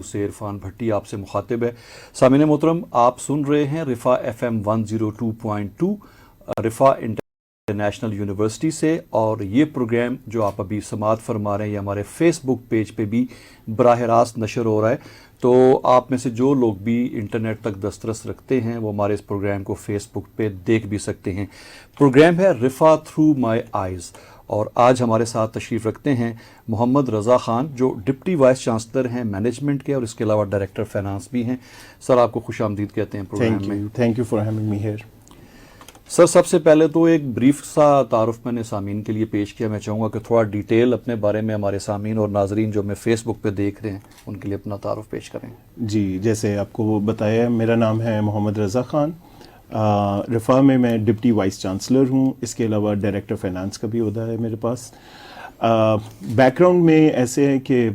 سے عرفان بھٹی آپ سے مخاطب ہے. سامعین محترم، آپ سن رہے ہیں رفا FM 102.2 رفا انٹرنیشنل یونیورسٹی سے، اور یہ پروگرام جو آپ ابھی سماعت فرما رہے ہیں یہ ہمارے فیس بک پیج پہ بھی براہ راست نشر ہو رہا ہے. تو آپ میں سے جو لوگ بھی انٹرنیٹ تک دسترس رکھتے ہیں وہ ہمارے اس پروگرام کو فیس بک پہ دیکھ بھی سکتے ہیں. پروگرام ہے رفا تھرو مائی آئیز، اور آج ہمارے ساتھ تشریف رکھتے ہیں محمد رضا خان جو ڈپٹی وائس چانسلر ہیں مینجمنٹ کے، اور اس کے علاوہ ڈائریکٹر فائنانس بھی ہیں. سر، آپ کو خوش آمدید کہتے ہیں پروگرام میں. Thank you for having me here. Sir, سب سے پہلے تو ایک بریف سا تعارف میں نے سامعین کے لیے پیش کیا. میں چاہوں گا کہ تھوڑا ڈیٹیل اپنے بارے میں ہمارے سامعین اور ناظرین جو ہمیں فیس بک پہ دیکھ رہے ہیں ان کے لیے اپنا تعارف پیش کریں. جی، جیسے آپ کو بتایا، میرا نام ہے محمد رضا خان. رفا میں ڈپٹی وائس چانسلر ہوں. اس کے علاوہ ڈائریکٹر فائنانس کا بھی عہدہ ہے میرے پاس. بیک گراؤنڈ میں ایسے ہے کہ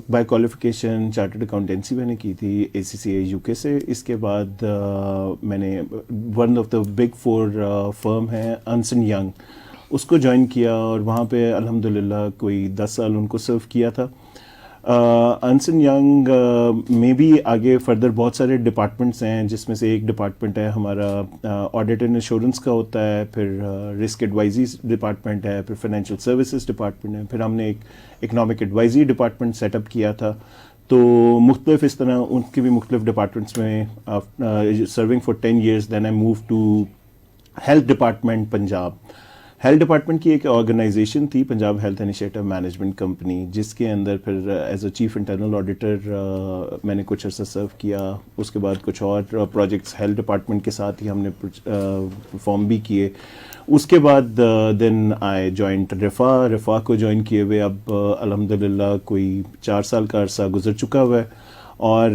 بائی کوالیفیکیشن چارٹرڈ اکاؤنٹنسی میں نے کی تھی ACCA UK سے. اس کے بعد میں نے ون آف دا بگ 4 فرم ہے ارنسٹ اینڈ ینگ، اس کو جوائن کیا، اور وہاں پہ الحمدللہ کوئی 10 سال ان کو سرو کیا تھا. ارنسٹ اینڈ ینگ میں بھی آگے فردر بہت سارے ڈپارٹمنٹس ہیں، جس میں سے ایک ڈپارٹمنٹ ہے ہمارا آڈٹ اینڈ انشورنس کا ہوتا ہے، پھر رسک ایڈوائزری ڈپارٹمنٹ ہے، پھر فائنینشیل سروسز ڈپارٹمنٹ ہے، پھر ہم نے ایک economic advisory department set up کیا تھا. تو مختلف اس طرح ان کے بھی مختلف ڈپارٹمنٹس میں serving for 10 years. Then I move to health department Punjab. Health department کی ایک آرگنائزیشن تھی Punjab health initiative management company, جس کے اندر پھر as a chief internal auditor میں نے کچھ عرصہ سرو کیا. اس کے بعد کچھ اور پروجیکٹس ہیلتھ ڈپارٹمنٹ کے ساتھ ہی ہم نے پرفارم بھی کیے. اس کے بعد دین آئی جوائنٹ رفا کو جوائن کیے ہوئے اب الحمدللہ کوئی 4 سال کا عرصہ گزر چکا ہوا ہے. اور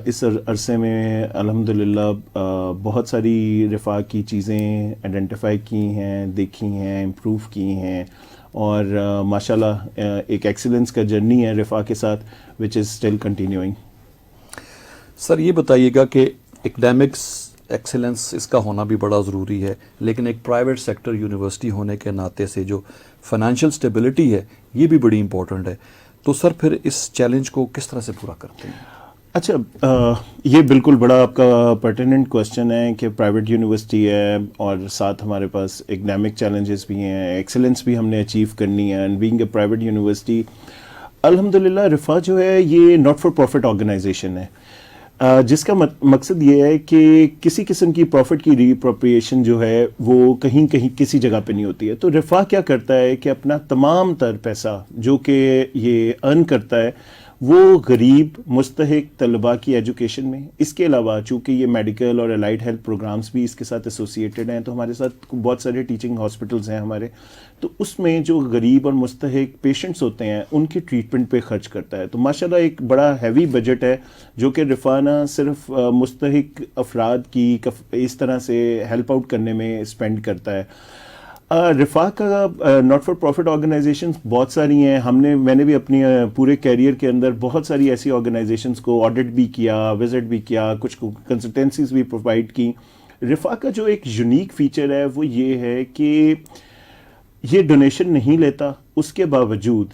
اس عرصے میں الحمدللہ بہت ساری رفا کی چیزیں آئیڈینٹیفائی کی ہیں، دیکھی ہیں، امپروو کی ہیں، اور ماشاءاللہ ایک ایکسیلنس کا جرنی ہے رفا کے ساتھ وچ از اسٹل کنٹینیوئنگ. سر، یہ بتائیے گا کہ اکیڈیمکس ایکسیلنس اس کا ہونا بھی بڑا ضروری ہے، لیکن ایک پرائیویٹ سیکٹر یونیورسٹی ہونے کے ناطے سے جو فائنینشیل اسٹیبلٹی ہے یہ بھی بڑی امپورٹنٹ ہے. تو سر پھر اس چیلنج کو کس طرح سے پورا کرتے ہیں؟ اچھا، یہ بالکل بڑا آپ کا پرٹیننٹ کوشچن ہے کہ پرائیویٹ یونیورسٹی ہے اور ساتھ ہمارے پاس اکنامک چیلنجز بھی ہیں، ایکسیلنس بھی ہم نے اچیو کرنی ہے. And being a private university الحمدللہ رفا جو ہے یہ ناٹ فار پروفٹ آرگنائزیشن ہے، جس کا مقصد یہ ہے کہ کسی قسم کی پروفٹ کی ری اپروپریشن جو ہے وہ کہیں کسی جگہ پہ نہیں ہوتی ہے. تو رفا کیا کرتا ہے کہ اپنا تمام تر پیسہ جو کہ یہ ارن کرتا ہے وہ غریب مستحق طلباء کی ایجوکیشن میں، اس کے علاوہ چونکہ یہ میڈیکل اور الائڈ ہیلتھ پروگرامز بھی اس کے ساتھ ایسوسیٹڈ ہیں، تو ہمارے ساتھ بہت سارے ٹیچنگ ہاسپٹلز ہیں ہمارے، تو اس میں جو غریب اور مستحق پیشنٹس ہوتے ہیں ان کی ٹریٹمنٹ پہ خرچ کرتا ہے. تو ماشاءاللہ ایک بڑا ہیوی بجٹ ہے جو کہ رفا نہ صرف مستحق افراد کی اس طرح سے ہیلپ آؤٹ کرنے میں اسپینڈ کرتا ہے. رفا کا ناٹ فار پروفٹ آرگنائزیشنز بہت ساری ہیں. میں نے بھی اپنی پورے کیریئر کے اندر بہت ساری ایسی آرگنائزیشنز کو آڈٹ بھی کیا، وزٹ بھی کیا، کچھ کنسلٹنسیز بھی پرووائڈ کی. رفا کا جو ایک یونیک فیچر ہے وہ یہ ہے کہ یہ ڈونیشن نہیں لیتا. اس کے باوجود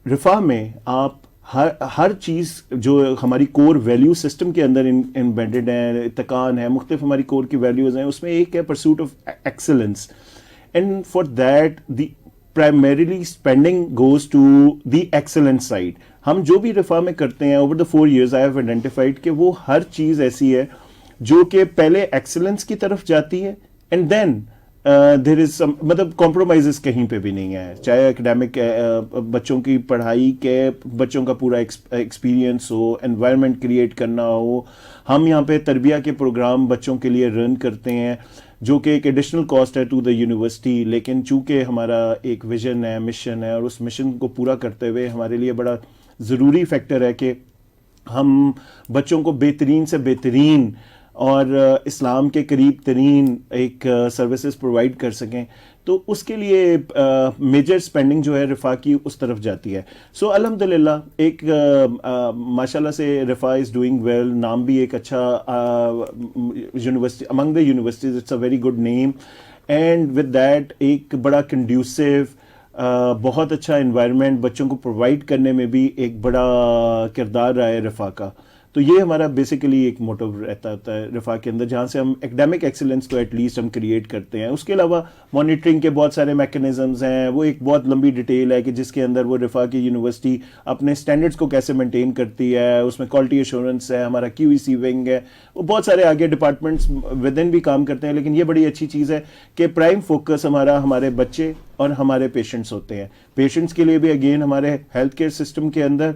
رفا میں آپ ہر چیز جو ہماری کور ویلیو سسٹم کے اندر امبیڈڈ ہیں، اتقان ہے، مختلف ہماری کور کی ویلیوز ہیں، اس میں ایک ہے pursuit of excellence. And for that, the primarily spending goes to the excellence side. ہم جو بھی رفا میں کرتے ہیں over the 4 years I have identified کہ وہ ہر چیز ایسی ہے جو کہ پہلے ایکسلنس کی طرف جاتی ہے and then there is some مطلب compromises کہیں پہ بھی نہیں ہے، چاہے اکیڈیمک بچوں کی پڑھائی کے بچوں کا پورا ایکسپیرینس ہو، انوائرمنٹ کریٹ کرنا ہو. ہم یہاں پہ تربیہ کے پروگرام بچوں کے لیے رن کرتے ہیں جو کہ ایک ایڈیشنل کاسٹ ہے ٹو دا یونیورسٹی، لیکن چونکہ ہمارا ایک ویژن ہے، مشن ہے، اور اس مشن کو پورا کرتے ہوئے ہمارے لیے بڑا ضروری فیکٹر ہے کہ ہم بچوں کو بہترین سے بہترین اور اسلام کے قریب ترین ایک سروسز پرووائڈ کر سکیں. تو اس کے لیے میجر اسپینڈنگ جو ہے رفا کی اس طرف جاتی ہے. سو الحمدللہ ایک ماشاءاللہ سے رفا از ڈوئنگ ویل. نام بھی ایک اچھا university among the universities, it's a very good name. And with that ایک بڑا کنڈیوسو بہت اچھا انوائرمنٹ بچوں کو پرووائڈ کرنے میں بھی ایک بڑا کردار رہا ہے رفا کا. تو یہ ہمارا بیسیکلی ایک موٹو رہتا ہوتا ہے رفا کے اندر, جہاں سے ہم ایکڈیمک ایکسیلنس تو ایٹ لیسٹ ہم کریٹ کرتے ہیں. اس کے علاوہ مانیٹرنگ کے بہت سارے میکانزمز ہیں, وہ ایک بہت لمبی ڈیٹیل ہے کہ جس کے اندر وہ رفا کی یونیورسٹی اپنے اسٹینڈرڈس کو کیسے مینٹین کرتی ہے, اس میں کوالٹی ایشورنس ہے, ہمارا کیو ای سی ونگ ہے, وہ بہت سارے آگے ڈپارٹمنٹس ود ان بھی کام کرتے ہیں. لیکن یہ بڑی اچھی چیز ہے کہ پرائم فوکس ہمارے بچے اور ہمارے پیشنٹس ہوتے ہیں. پیشنٹس کے لیے بھی اگین ہمارے ہیلتھ کیئر سسٹم کے اندر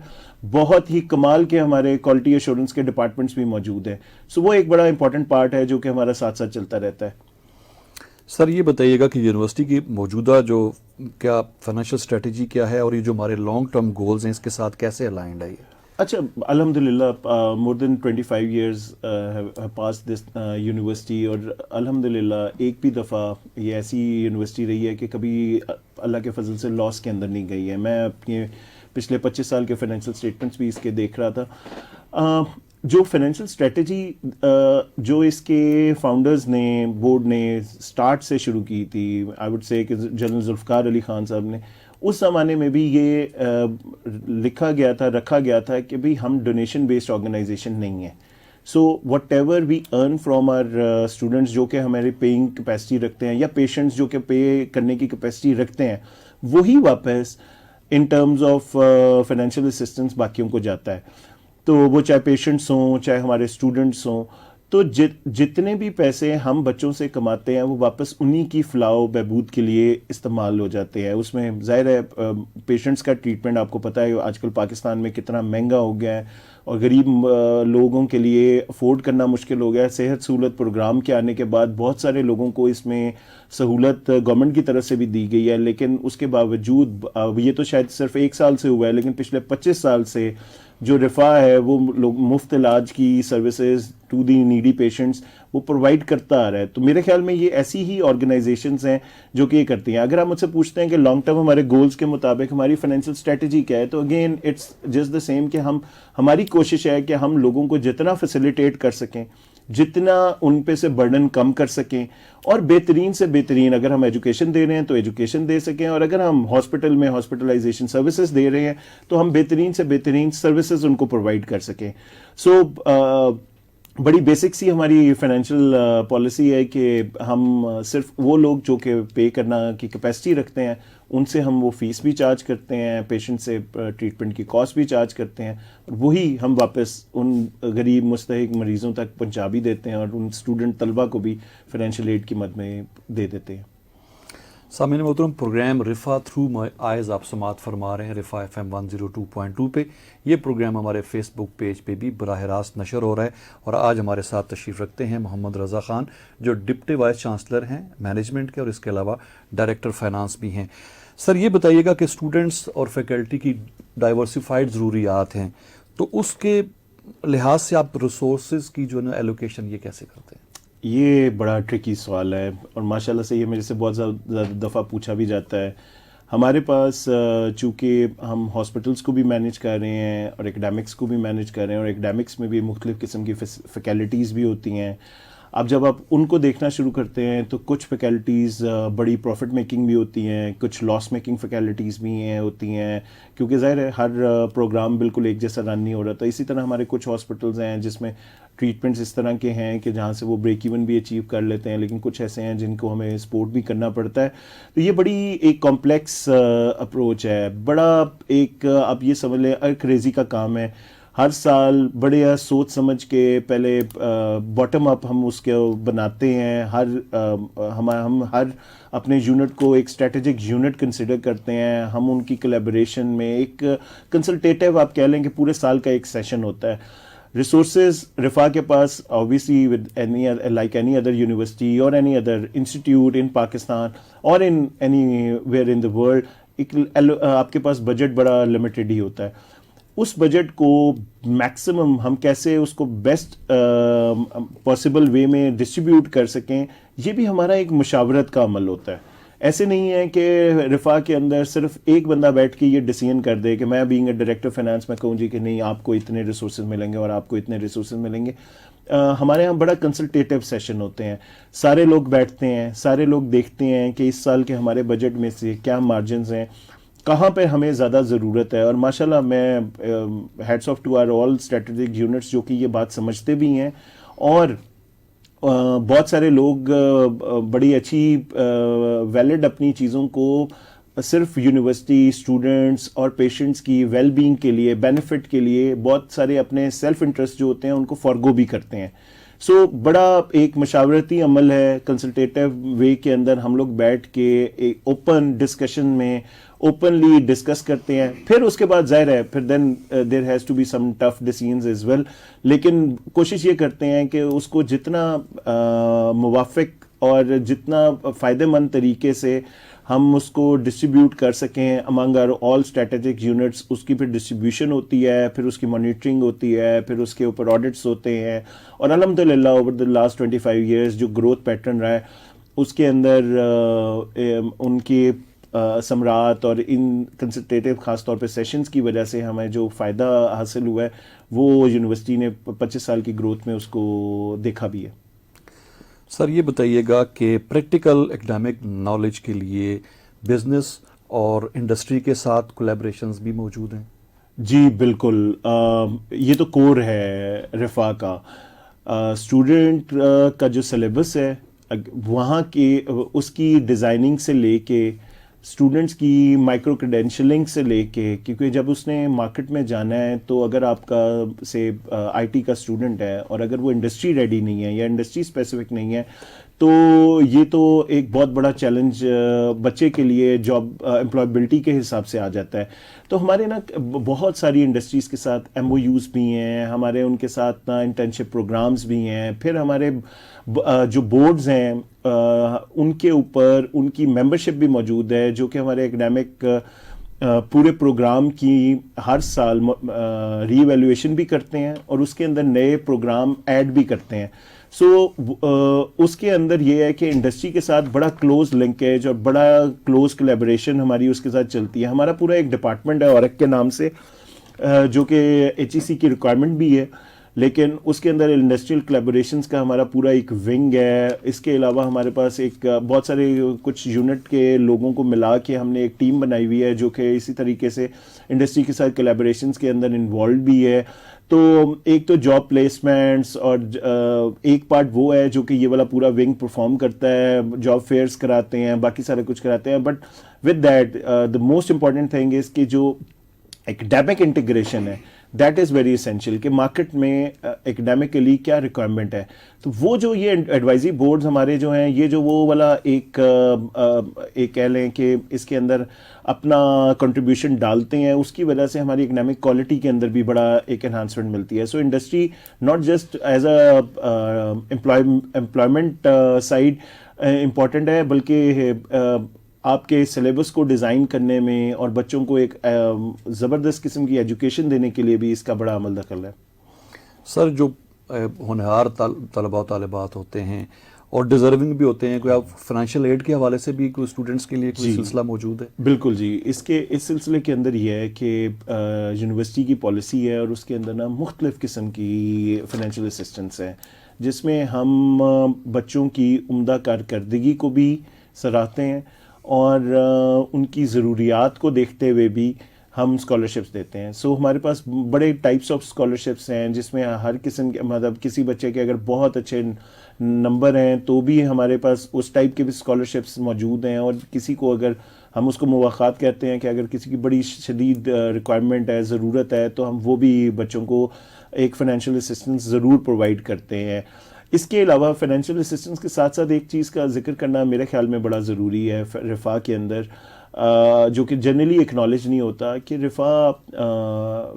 بہت ہی کمال کے ہمارے کوالٹی ایشورنس کے ڈپارٹمنٹس بھی موجود ہیں. سو وہ ایک بڑا امپورٹنٹ پارٹ ہے جو کہ ہمارا ساتھ ساتھ چلتا رہتا ہے. سر یہ بتائیے گا کہ یونیورسٹی کی موجودہ جو کیا فائنینشیل اسٹریٹجی کیا ہے اور یہ جو ہمارے لانگ ٹرم گولز ہیں اس کے ساتھ کیسے الائنڈ ہے یہ؟ اچھا, الحمدللہ مور دین 25 ایئرز پاس دس یونیورسٹی, اور الحمدللہ ایک بھی دفعہ یہ ایسی یونیورسٹی رہی ہے کہ کبھی اللہ کے فضل سے لاس کے اندر نہیں گئی ہے. میں اپنے پچھلے 25 سال کے فائنینشیل اسٹیٹمنٹس بھی اس کے دیکھ رہا تھا. جو فائنینشیل اسٹریٹجی جو اس کے فاؤنڈرز نے, بورڈ نے سٹارٹ سے شروع کی تھی, آئی وڈ سے کہ جنرل ذوالفقار علی خان صاحب نے, اس زمانے میں بھی یہ لکھا گیا تھا, رکھا گیا تھا کہ بھئی ہم ڈونیشن بیسڈ آرگنائزیشن نہیں ہیں. So whatever we earn from our students جو کہ ہمارے پیئنگ کیپیسٹی رکھتے ہیں, یا پیشنٹس جو کہ پے کرنے کی کیپیسٹی رکھتے ہیں, وہی واپس in terms of financial assistance باقیوں کو جاتا ہے. تو وہ چاہے پیشنٹس ہوں چاہے ہمارے اسٹوڈنٹس ہوں, تو جتنے بھی پیسے ہم بچوں سے کماتے ہیں وہ واپس انہی کی فلاح و بہبود کے لیے استعمال ہو جاتے ہیں. اس میں ظاہر ہے پیشنٹس کا ٹریٹمنٹ آپ کو پتہ ہے آج کل پاکستان میں کتنا مہنگا ہو گیا ہے, اور غریب لوگوں کے لیے افورڈ کرنا مشکل ہو گیا ہے. صحت سہولت پروگرام کے آنے کے بعد بہت سارے لوگوں کو اس میں سہولت گورنمنٹ کی طرف سے بھی دی گئی ہے, لیکن اس کے باوجود یہ تو شاید صرف 1 سال سے ہوا ہے, لیکن پچھلے 25 سال سے جو رفا ہے وہ لوگ مفت علاج کی services to the needy patients وہ پرووائڈ کرتا آ رہا ہے. تو میرے خیال میں یہ ایسی ہی آرگنائزیشنز ہیں جو کہ یہ کرتی ہیں. اگر آپ مجھ سے پوچھتے ہیں کہ لانگ ٹرم ہمارے گولز کے مطابق ہماری فائنینشیل اسٹریٹجی کیا ہے, تو again it's just the same کہ ہماری کوشش ہے کہ ہم لوگوں کو جتنا فیسیلیٹیٹ کر سکیں, جتنا ان پہ سے برڈن کم کر سکیں, اور بہترین سے بہترین اگر ہم ایجوکیشن دے رہے ہیں تو ایجوکیشن دے سکیں, اور اگر ہم ہاسپٹل میں ہاسپٹلائزیشن سروسز دے رہے ہیں تو ہم بہترین سے بہترین سروسز ان کو پرووائڈ کر سکیں. سو بڑی بیسک سی ہماری فائنینشیل پالیسی ہے کہ ہم صرف وہ لوگ جو کہ پے کرنا کی کیپیسٹی رکھتے ہیں ان سے ہم وہ فیس بھی چارج کرتے ہیں, پیشنٹ سے ٹریٹمنٹ کی کاسٹ بھی چارج کرتے ہیں, اور وہی ہم واپس ان غریب مستحق مریضوں تک پہنچا بھی دیتے ہیں, اور ان اسٹوڈنٹ طلبہ کو بھی فائنینشیل ایڈ کی مد میں دے دیتے ہیں. سامعین محترم, پروگرام رفا تھرو مائی آئیز آپ سماعت فرما رہے ہیں رفا ایف ایم 102.2 پہ. یہ پروگرام ہمارے فیس بک پیج پہ بھی براہ راست نشر ہو رہا ہے, اور آج ہمارے ساتھ تشریف رکھتے ہیں محمد رضا خان جو ڈپٹی وائس چانسلر ہیں مینجمنٹ کے, اور اس کے علاوہ ڈائریکٹر فائنانس بھی ہیں. سر یہ بتائیے گا کہ اسٹوڈنٹس اور فیکلٹی کی ڈائیورسفائڈ ضروریات ہیں, تو اس کے لحاظ سے آپ ریسورسز کی جو ہے نا ایلوکیشن یہ کیسے کرتے ہیں؟ یہ بڑا ٹرکی سوال ہے, اور ماشاءاللہ سے یہ میرے سے بہت زیادہ دفعہ پوچھا بھی جاتا ہے. ہمارے پاس چونکہ ہم ہاسپٹلس کو بھی مینیج کر رہے ہیں اور اکیڈیمکس کو بھی مینیج کر رہے ہیں, اور اکیڈیمکس میں بھی مختلف قسم کی فیکلٹیز بھی ہوتی ہیں. اب جب آپ ان کو دیکھنا شروع کرتے ہیں تو کچھ فیکلٹیز بڑی پروفٹ میکنگ بھی ہوتی ہیں, کچھ لاس میکنگ فیکلٹیز بھی ہوتی ہیں, کیونکہ ظاہر ہے ہر پروگرام بالکل ایک جیسا رن نہیں ہو رہا تھا. اسی طرح ہمارے کچھ ہاسپٹلز ہیں جس میں ٹریٹمنٹس اس طرح کے ہیں کہ جہاں سے وہ بریک ایون بھی اچیو کر لیتے ہیں, لیکن کچھ ایسے ہیں جن کو ہمیں سپورٹ بھی کرنا پڑتا ہے. تو یہ بڑی ایک کمپلیکس اپروچ ہے, بڑا ایک آپ یہ سمجھ لیں ارکریزی کا کام ہے. ہر سال بڑے سوچ سمجھ کے پہلے باٹم اپ ہم اس کے بناتے ہیں. ہم ہر اپنے یونٹ کو ایک اسٹریٹجک یونٹ کنسیڈر کرتے ہیں. ہم ان کی کولیبوریشن میں ایک کنسلٹیٹیو آپ کہہ لیں کہ پورے سال کا ایک سیشن ہوتا ہے. ریسورسز رفا کے پاس obviously with like any other university or any other institute in Pakistan or in anywhere in the world, آپ کے پاس بجٹ بڑا لمیٹڈ ہی ہوتا ہے. اس بجٹ کو میکسیمم ہم کیسے اس کو بیسٹ پاسبل وے میں ڈسٹریبیوٹ کر سکیں, یہ بھی ہمارا ایک مشاورت کا عمل ہوتا ہے. ایسے نہیں ہے کہ رفا کے اندر صرف ایک بندہ بیٹھ کے یہ ڈیسیژن کر دے کہ میں بینگ اے ڈائریکٹر فائنانس میں کہوں جی کہ نہیں آپ کو اتنے ریسورسز ملیں گے اور آپ کو اتنے ریسورسز ملیں گے. ہمارے یہاں بڑا کنسلٹیٹیو سیشن ہوتے ہیں, سارے لوگ بیٹھتے ہیں, سارے لوگ دیکھتے ہیں کہ اس سال کے ہمارے بجٹ میں سے کیا مارجنز ہیں, کہاں پہ ہمیں زیادہ ضرورت ہے. اور ماشاءاللہ میں heads of two are all strategic units جو کہ یہ بات سمجھتے بھی ہیں, اور بہت سارے لوگ بڑی اچھی ویلڈ اپنی چیزوں کو صرف یونیورسٹی اسٹوڈنٹس اور پیشنٹس کی ویل بینگ کے لیے, بینیفٹ کے لیے بہت سارے اپنے سیلف انٹرسٹ جو ہوتے ہیں ان کو فارگو بھی کرتے ہیں. سو بڑا ایک مشاورتی عمل ہے, کنسلٹیٹیو وے کے اندر ہم لوگ بیٹھ کے ایک اوپن ڈسکشن میں اوپنلی ڈسکس کرتے ہیں. پھر اس کے بعد ظاہر ہے پھر then there has to be some tough decisions as well, لیکن کوشش یہ کرتے ہیں کہ اس کو جتنا موافق اور جتنا فائدہ مند طریقے سے ہم اس کو ڈسٹریبیوٹ کر سکیں امنگ آر آل اسٹریٹجک یونٹس. اس کی پھر ڈسٹریبیوشن ہوتی ہے, پھر اس کی مانیٹرنگ ہوتی ہے, پھر اس کے اوپر آڈٹس ہوتے ہیں, اور الحمدللہ اوور دا لاسٹ 25 ایئرس جو گروتھ پیٹرن رہا ہے اس کے اندر ان کے ثمرات اور ان کنسلٹیٹیو خاص طور پہ سیشنز کی وجہ سے ہمیں جو فائدہ حاصل ہوا ہے وہ یونیورسٹی نے 25 سال کی گروتھ میں اس کو دیکھا بھی ہے. سر یہ بتائیے گا کہ پریکٹیکل اکیڈمک نالج کے لیے بزنس اور انڈسٹری کے ساتھ کولیبریشنز بھی موجود ہیں؟ جی بالکل, یہ تو کور ہے رفا کا. اسٹوڈنٹ کا جو سلیبس ہے وہاں کے اس کی ڈیزائننگ سے لے کے اسٹوڈنٹس کی مائکرو کریڈینشلنگ سے لے کے, کیونکہ جب اس نے مارکیٹ میں جانا ہے تو اگر آپ کا سے آئی ٹی کا اسٹوڈنٹ ہے اور اگر وہ انڈسٹری ریڈی نہیں ہے یا انڈسٹری اسپیسیفک نہیں ہے تو یہ تو ایک بہت بڑا چیلنج بچے کے لیے جاب امپلائبلٹی کے حساب سے آ جاتا ہے. تو ہمارے نا بہت ساری انڈسٹریز کے ساتھ ایم او یوز بھی ہیں, ہمارے ان کے ساتھ نا انٹرنشپ پروگرامز بھی ہیں, پھر ہمارے جو بورڈز ہیں ان کے اوپر ان کی ممبرشپ بھی موجود ہے جو کہ ہمارے اکیڈمک پورے پروگرام کی ہر سال ری ایویلویشن بھی کرتے ہیں اور اس کے اندر نئے پروگرام ایڈ بھی کرتے ہیں. سو اس کے اندر یہ ہے کہ انڈسٹری کے ساتھ بڑا کلوز لنکیج اور بڑا کلوز کولیبریشن ہماری اس کے ساتھ چلتی ہے. ہمارا پورا ایک ڈپارٹمنٹ ہے اورک کے نام سے جو کہ ایچ ای سی کی ریکوائرمنٹ بھی ہے, لیکن اس کے اندر انڈسٹریل کولیبوریشنز کا ہمارا پورا ایک ونگ ہے. اس کے علاوہ ہمارے پاس ایک بہت سارے کچھ یونٹ کے لوگوں کو ملا کے ہم نے ایک ٹیم بنائی ہوئی ہے جو کہ اسی طریقے سے انڈسٹری کے ساتھ کولیبوریشنز کے اندر انوالوڈ بھی ہے. تو ایک تو جاب پلیسمنٹس اور ایک پارٹ وہ ہے جو کہ یہ والا پورا ونگ پرفارم کرتا ہے, جاب فیئرس کراتے ہیں, باقی سارا کچھ کراتے ہیں. But with that the most important thing is کہ جو ایکڈیمک انٹیگریشن ہے دیٹ از ویری اسینشیل کہ مارکیٹ میں ایکڈیمکلی کیا ریکوائرمنٹ ہے. تو وہ جو یہ ایڈوائزری بورڈز ہمارے جو ہیں یہ جو وہ والا ایک کہہ لیں کہ اس کے اندر اپنا کنٹریبیوشن ڈالتے ہیں, اس کی وجہ سے ہماری اکنامک کوالٹی کے اندر بھی بڑا ایک انہانسمنٹ ملتی ہے. So industry not just as a employment side important ہے بلکہ آپ کے سلیبس کو ڈیزائن کرنے میں اور بچوں کو ایک زبردست قسم کی ایجوکیشن دینے کے لیے بھی اس کا بڑا عمل دخل ہے. سر جو ہونہار طلباء و طالبات ہوتے ہیں اور ڈیزرونگ بھی ہوتے ہیں, کوئی آپ فائنینشیل ایڈ کے حوالے سے بھی کوئی اسٹوڈنٹس کے لیے کوئی سلسلہ موجود ہے؟ بالکل جی, اس سلسلے کے اندر یہ ہے کہ یونیورسٹی کی پالیسی ہے اور اس کے اندر نا مختلف قسم کی فائنینشیل اسسٹنس ہے جس میں ہم بچوں کی عمدہ کارکردگی کو بھی سراہتے ہیں اور ان کی ضروریات کو دیکھتے ہوئے بھی ہم اسکالرشپس دیتے ہیں. سو ہمارے پاس بڑے ٹائپس آف اسکالرشپس ہیں جس میں ہر قسم کے مطلب کسی بچے کے اگر بہت اچھے نمبر ہیں تو بھی ہمارے پاس اس ٹائپ کے بھی اسکالرشپس موجود ہیں, اور کسی کو اگر ہم اس کو مواخات کہتے ہیں کہ اگر کسی کی بڑی شدید ریکوائرمنٹ ہے, ضرورت ہے, تو ہم وہ بھی بچوں کو ایک فائنینشیل اسسٹنس ضرور پرووائڈ کرتے ہیں. اس کے علاوہ فائنینشیل اسسٹنس کے ساتھ ساتھ ایک چیز کا ذکر کرنا میرے خیال میں بڑا ضروری ہے رفا کے اندر, جو کہ جنرلی اکنالج نہیں ہوتا کہ رفا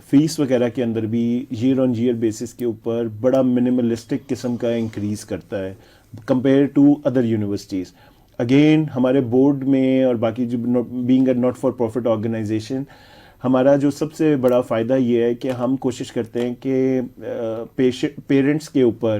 فیس وغیرہ کے اندر بھی ایئر آن ایئر بیسس کے اوپر بڑا منیملسٹک قسم کا انکریز کرتا ہے compare to other universities. Again ہمارے بورڈ میں اور باقی جو being a not for profit organisation ہمارا جو سب سے بڑا فائدہ یہ ہے کہ ہم کوشش کرتے ہیں کہ پیرنٹس کے اوپر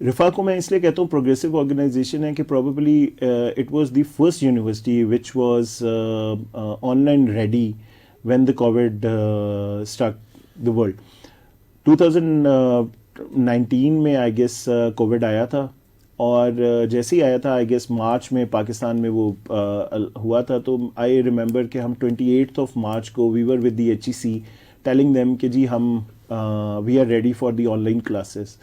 رفا کو میں اس لیے کہتا ہوں پروگریسو آرگنائزیشن ہے کہ probably it was the first university which was online ready when the COVID struck the world 2019 میں آئی گیس کووڈ آیا تھا اور جیسے ہی آیا تھا آئی گیس مارچ میں پاکستان میں وہ ہوا تھا تو آئی ریممبر کہ ہم 28 مارچ کو we were with the HEC telling them کہ جی ہم we are ready for the online classes.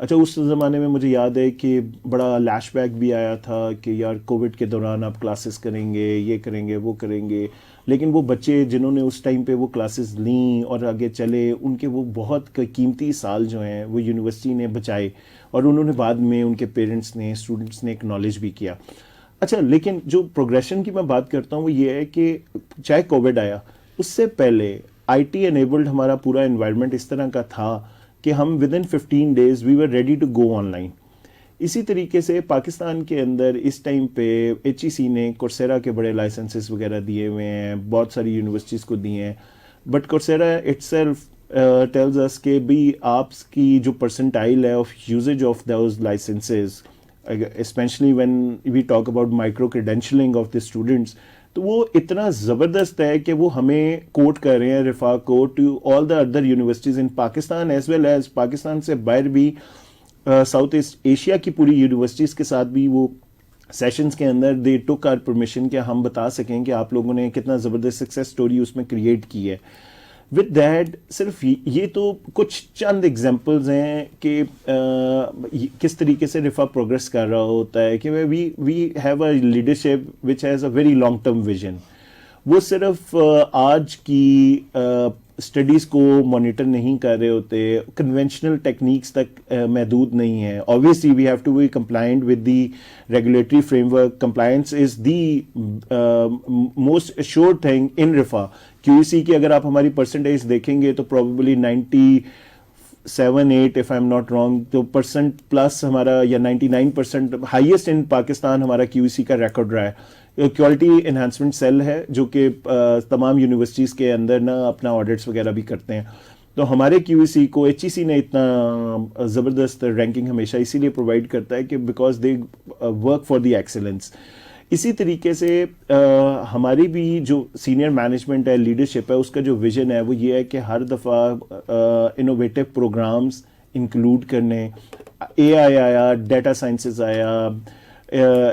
اچھا اس زمانے میں مجھے یاد ہے کہ بڑا لیش بیک بھی آیا تھا کہ یار کووڈ کے دوران آپ کلاسز کریں گے, یہ کریں گے, وہ کریں گے, لیکن وہ بچے جنہوں نے اس ٹائم پہ وہ کلاسز لیں اور آگے چلے ان کے وہ بہت قیمتی سال جو ہیں وہ یونیورسٹی نے بچائے اور انہوں نے بعد میں ان کے پیرنٹس نے اسٹوڈنٹس نے اکنالج بھی کیا. اچھا لیکن جو پروگریشن کی میں بات کرتا ہوں وہ یہ ہے کہ چاہے کووڈ آیا اس سے پہلے IT انیبلڈ ہمارا پورا انوائرمنٹ اس طرح کا تھا کہ ہم within 15 days we were ready to go online. اسی طریقے سے پاکستان کے اندر اس ٹائم پہ HEC نے کورسیرا کے بڑے لائسنسز وغیرہ دیے ہوئے ہیں, بہت ساری یونیورسٹیز کو دیے ہیں, but Coursera itself tells us کہ بھی آپ کی جو پرسنٹائل ہے of usage of those licenses especially when we talk about micro credentialing of the students, تو وہ اتنا زبردست ہے کہ وہ ہمیں کوٹ کر رہے ہیں رفا کو to all the other universities in Pakistan as well as Pakistan سے باہر بھی ساؤتھ ایسٹ ایشیا کی پوری یونیورسٹیز کے ساتھ بھی وہ سیشنز کے اندر دے ٹوک آر پرمیشن کہ ہم بتا سکیں کہ آپ لوگوں نے کتنا زبردست سکسیس سٹوری اس میں کریٹ کی ہے. ود دیٹ صرف یہ تو کچھ چند ایگزامپلز ہیں کہ کس طریقے سے رفا پروگریس کر رہا ہوتا ہے کہ we have a leadership which has a very long term vision. وہ صرف آج کی اسٹڈیز کو مانیٹر نہیں کر رہے ہوتے, کنونشنل ٹیکنیکس تک محدود نہیں ہیں. obviously we have to be compliant with the regulatory framework. Compliance is the most assured thing in RIFA. QEC کی اگر آپ ہماری پرسنٹیج دیکھیں گے تو probably 97-8 if I'm not wrong تو پرسنٹ پلس ہمارا یا 99% ہائیسٹ ان پاکستان ہمارا QEC کا ریکارڈ رہا ہے. کوالٹی انہانسمنٹ سیل ہے جو کہ تمام یونیورسٹیز کے اندر نا اپنا آڈٹس وغیرہ بھی کرتے ہیں. تو ہمارے QEC کو HEC نے اتنا زبردست رینکنگ ہمیشہ اسی لیے پرووائڈ کرتا ہے کہ because they work for the excellence. اسی طریقے سے ہماری بھی جو سینئر مینجمنٹ ہے, لیڈرشپ ہے, اس کا جو ویژن ہے وہ یہ ہے کہ ہر دفعہ انوویٹو پروگرامز انکلوڈ کرنے. AI آیا, ڈیٹا سائنسز آیا,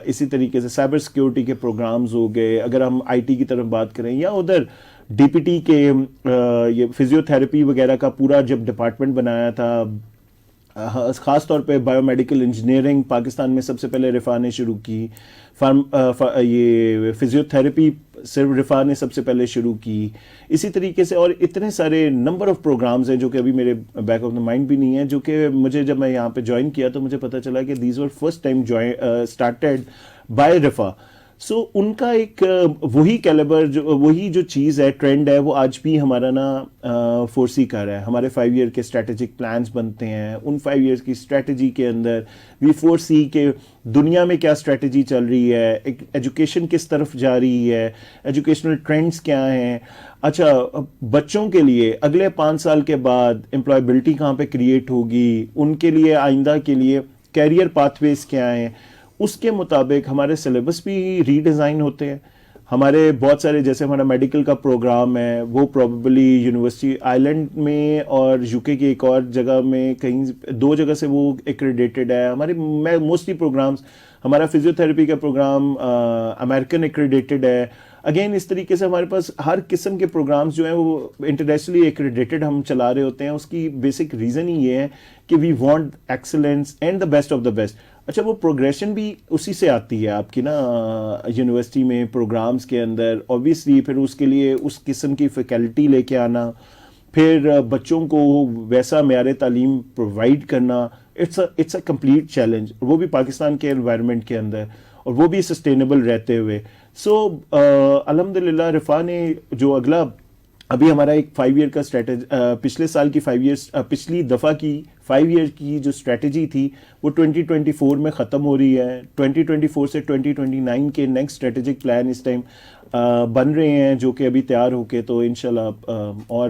اسی طریقے سے سائبر سیکیورٹی کے پروگرامز ہو گئے. اگر ہم IT کی طرف بات کریں یا ادھر DPT کے یہ فزیو تھراپی وغیرہ کا پورا جب ڈپارٹمنٹ بنایا تھا, خاص طور پہ بایو میڈیکل انجینئرنگ پاکستان میں سب سے پہلے رفا نے شروع کی. یہ فزیو تھراپی صرف رفا نے سب سے پہلے شروع کی. اسی طریقے سے اور اتنے سارے نمبر آف پروگرامز ہیں جو کہ ابھی میرے بیک آف دا مائنڈ بھی نہیں ہیں, جو کہ مجھے جب میں یہاں پہ جوائن کیا تو مجھے پتہ چلا کہ these were first time started by رفا. سو ان کا ایک وہی کیلیبر وہی جو چیز ہے, ٹرینڈ ہے, وہ آج بھی ہمارا نا فورسی کر رہا ہے. ہمارے 5 ایئر کے اسٹریٹجک پلانس بنتے ہیں, ان 5 ایئرس کی اسٹریٹجی کے اندر وی فورسی کہ دنیا میں کیا اسٹریٹجی چل رہی ہے, ایجوکیشن کس طرف جا رہی ہے, ایجوکیشنل ٹرینڈس کیا ہیں. اچھا بچوں کے لیے اگلے 5 سال کے بعد امپلائبلٹی کہاں پہ کریٹ ہوگی, ان کے لیے آئندہ کے لیے کیریئر پاتھ ویز کیا ہیں, اس کے مطابق ہمارے سلیبس بھی ری ڈیزائن ہوتے ہیں. ہمارے بہت سارے جیسے ہمارا میڈیکل کا پروگرام ہے وہ پروبیبلی یونیورسٹی آئیلینڈ میں اور UK کی ایک اور جگہ میں کہیں 2 جگہ سے وہ ایکریڈیٹڈ ہے. ہمارے موسٹلی پروگرامز, ہمارا فزیو تھراپی کا پروگرام امریکن ایکریڈیٹڈ ہے. اگین اس طریقے سے ہمارے پاس ہر قسم کے پروگرامز جو ہیں وہ انٹرنیشنلی ایکریڈیٹڈ ہم چلا رہے ہوتے ہیں. اس کی بیسک ریزن ہی یہ ہے کہ we want excellence and the best of the best. اچھا وہ پروگریشن بھی اسی سے آتی ہے آپ کی نا یونیورسٹی میں پروگرامز کے اندر. اوبیسلی پھر اس کے لیے اس قسم کی فیکلٹی لے کے آنا, پھر بچوں کو ویسا معیار تعلیم پرووائڈ کرنا, اٹس اے کمپلیٹ چیلنج, وہ بھی پاکستان کے انوائرمنٹ کے اندر, اور وہ بھی سسٹینیبل رہتے ہوئے. سو الحمدللہ رفا نے جو اگلا ابھی ہمارا ایک 5 ایئر کا اسٹریٹجی, پچھلے سال کی 5 ایئرس پچھلی دفعہ کی 5 ایئر کی جو اسٹریٹجی تھی وہ 2024 میں ختم ہو رہی ہے. 2024 سے 2029 کے نیکسٹ اسٹریٹجک پلان اس ٹائم بن رہے ہیں جو کہ ابھی تیار ہو کے تو انشاءاللہ اور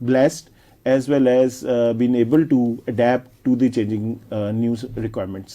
blessed as well as been able to adapt to the changing new requirements.